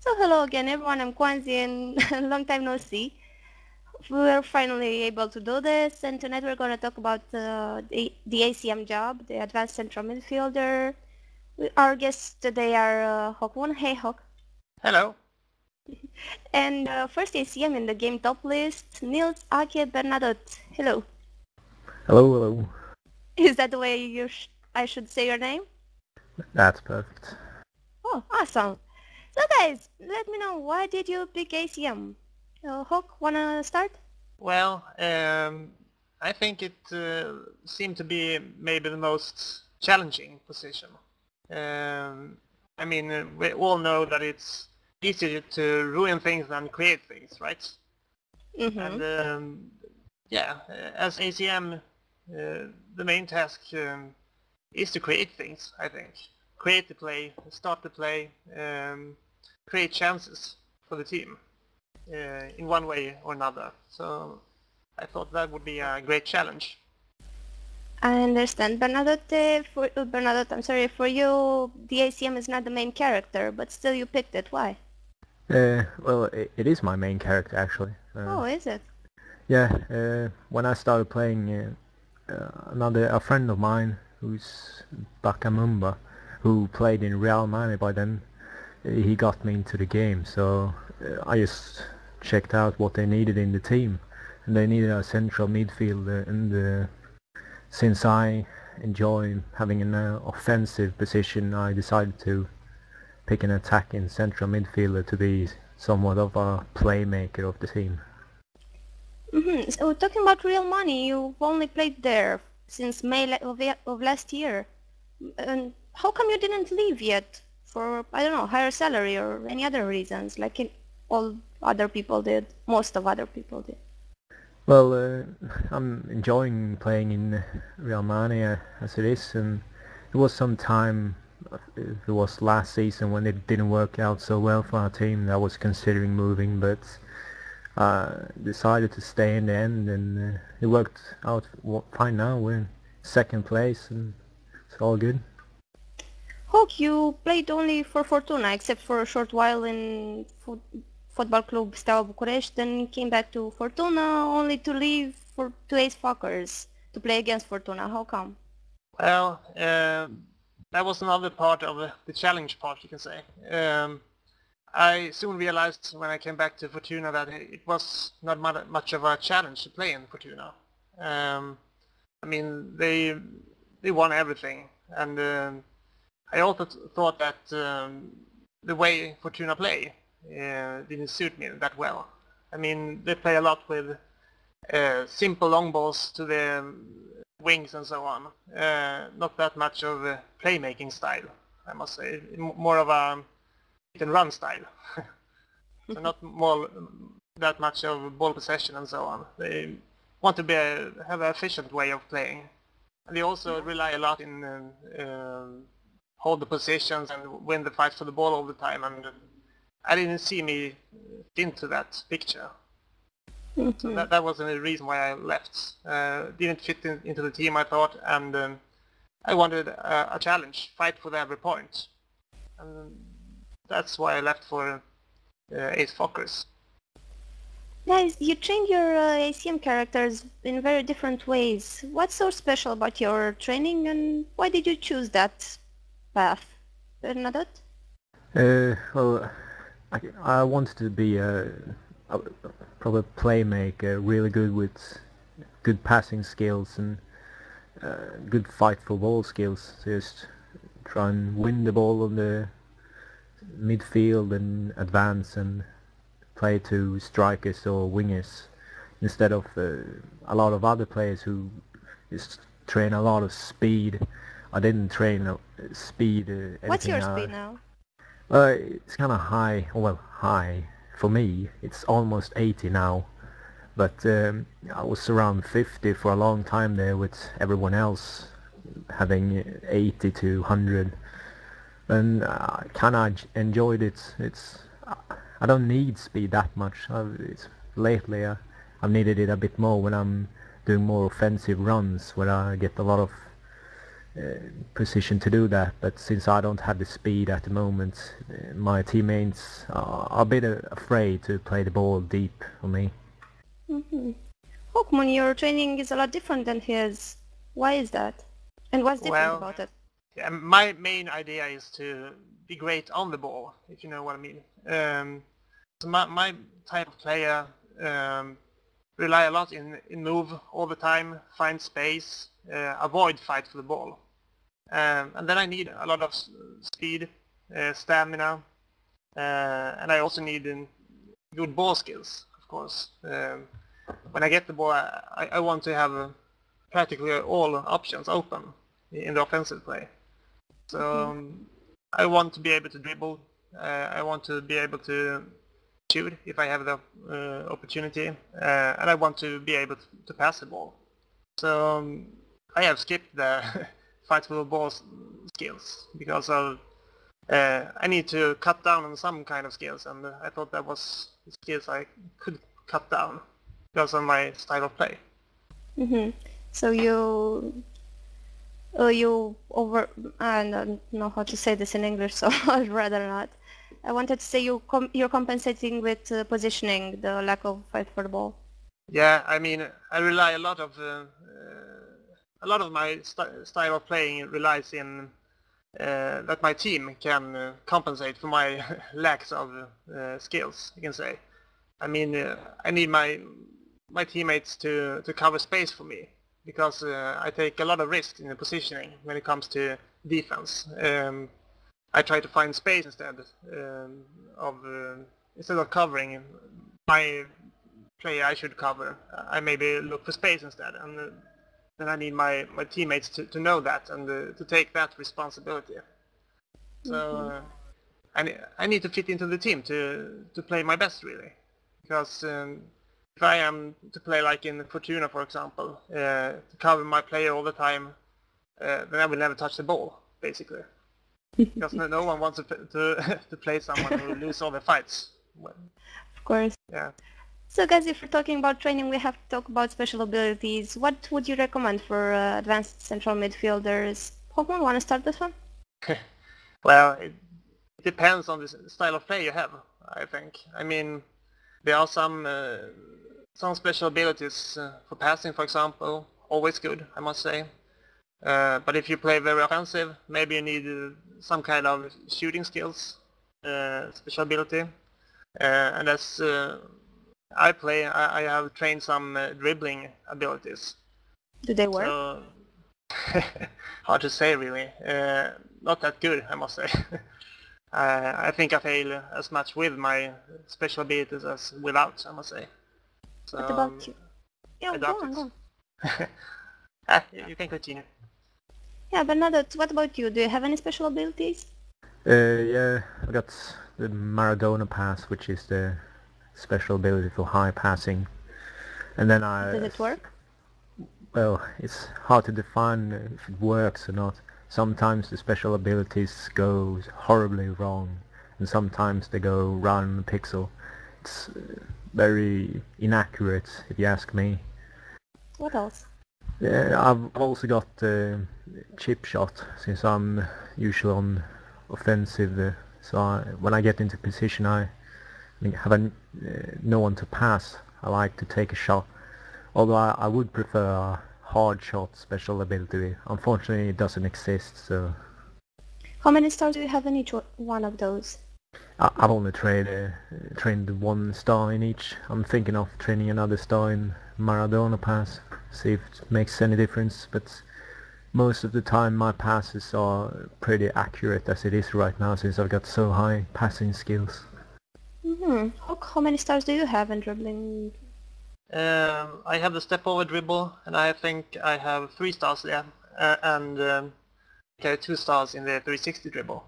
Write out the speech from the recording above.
So hello again everyone, I'm Kwanzi and long time no see. We're finally able to do this and tonight we're going to talk about the ACM job, the advanced central midfielder. Our guests today are Hawkmoon. Hey Hawk. Hello. And first ACM in the game top list, Hawkmoon Bernadotte. Hello. Hello, hello. Is that the way I should say your name? That's perfect. Oh, awesome. So guys, let me know, why did you pick ACM? Hawk, wanna start? Well, I think it seemed to be maybe the most challenging position. We all know that it's easier to ruin things than create things, right? Mm-hmm. And as ACM, the main task is to create things, I think. Create the play, start the play, create chances for the team in one way or another. So I thought that would be a great challenge. I understand. Bernadotte, I'm sorry, for you, the ACM is not the main character, but still you picked it. Why? Well, it is my main character actually. Oh, is it? Yeah, when I started playing, a friend of mine who's Bakamumba, who played in Real Madrid by then, he got me into the game, so I just checked out what they needed in the team, and they needed a central midfielder, and since I enjoy having an offensive position, I decided to pick an attacking central midfielder to be somewhat of a playmaker of the team. Mm-hmm. So talking about real money, you've only played there since May of last year. And how come you didn't leave yet? For, I don't know, higher salary or any other reasons, like all other people did, most of other people did. Well, I'm enjoying playing in Real Madrid as it is, and it was some time, it was last season when it didn't work out so well for our team that I was considering moving, but decided to stay in the end, and it worked out fine now. We're in second place and it's all good. Hawk, you played only for Fortuna, except for a short while in Football Club Steaua Bucharest, then came back to Fortuna only to leave to Ace Fockers to play against Fortuna. How come? Well, that was another part of the challenge part, you can say. I soon realized when I came back to Fortuna that it was not much of a challenge to play in Fortuna. They won everything, and I also thought that the way Fortuna play didn't suit me that well. I mean, they play a lot with simple long balls to the wings and so on. Not that much of a playmaking style, I must say. More of a hit and run style. So not that much of ball possession and so on. They want to have an efficient way of playing. And they also rely a lot in hold the positions and win the fights for the ball all the time, and I didn't see me into that picture. Mm-hmm. So that was the reason why I left. Didn't fit into the team, I thought, and I wanted a challenge, fight for every point. And that's why I left for Ace Fockers. Guys, you train your ACM characters in very different ways. What's so special about your training, and why did you choose that path? Bernadotte? Well, I wanted to be a proper playmaker, really good with good passing skills and good fight for ball skills. Just try and win the ball on the midfield and advance and play to strikers or wingers instead of a lot of other players who just train a lot of speed. I didn't train speed. What's your speed now? It's kind of high. Well, high for me. It's almost 80 now, but I was around 50 for a long time there, with everyone else having 80 to 100, and I kind of enjoyed it. I don't need speed that much. Lately I've needed it a bit more when I'm doing more offensive runs, where I get a lot of position to do that, but since I don't have the speed at the moment, my teammates are a bit afraid to play the ball deep for me. Hawkmoon, your training is a lot different than his. Why is that? And what's different about it? Yeah, my main idea is to be great on the ball, if you know what I mean. So my type of player rely a lot in move all the time, find space, avoid fight for the ball. And then I need a lot of speed, stamina, and I also need good ball skills, of course. When I get the ball, I want to have practically all options open in the offensive play. So I want to be able to dribble, I want to be able to shoot if I have the opportunity, and I want to be able to pass the ball. So I have skipped the fight for the ball skills because of I need to cut down on some kind of skills, and I thought that was the skills I could cut down because of my style of play. So I don't know how to say this in English, so I'd rather not. I wanted to say you're compensating with positioning, the lack of fight for the ball. Yeah, I mean, I rely a lot of my style of playing relies in that my team can compensate for my lacks of skills, you can say. I mean, I need my teammates to cover space for me, because I take a lot of risks in the positioning when it comes to defense. I try to find space instead of covering my player I should cover. I maybe look for space instead, and then I need my teammates to know that and to take that responsibility. So I need to fit into the team to play my best, really, because if I am to play like in Fortuna, for example, to cover my player all the time, then I will never touch the ball, basically. Because no one wants to play someone who loses all the fights. Of course. Yeah. So guys, if we're talking about training, we have to talk about special abilities. What would you recommend for advanced central midfielders? Hawkmoon, want to start this one? Well, it depends on the style of play you have, I think. I mean, there are some special abilities for passing, for example, always good, I must say. But if you play very offensive, maybe you need some kind of shooting skills, special ability. And as I play, I have trained some dribbling abilities. Do they work? So, hard to say, really. Not that good, I must say. I think I fail as much with my special abilities as without, I must say. So, what about you? Yeah, go on. You can continue. Yeah, Bernadotte, what about you? Do you have any special abilities? Yeah, I got the Maradona pass, which is the special ability for high passing. And then Does it work? Well, it's hard to define if it works or not. Sometimes the special abilities go horribly wrong, and sometimes they go round the pixel. It's very inaccurate, if you ask me. What else? Yeah, I've also got chip shot, since I'm usually on offensive. So when I get into position, I have no one to pass. I like to take a shot. Although I would prefer a hard shot special ability. Unfortunately, it doesn't exist. So. How many stars do you have in each one of those? I've only trained one star in each. I'm thinking of training another star in Maradona pass, see if it makes any difference, but most of the time my passes are pretty accurate as it is right now, since I've got so high passing skills. How many stars do you have in dribbling? I have the step over dribble, and I think I have 3 stars there, and 2 stars in the 360 dribble.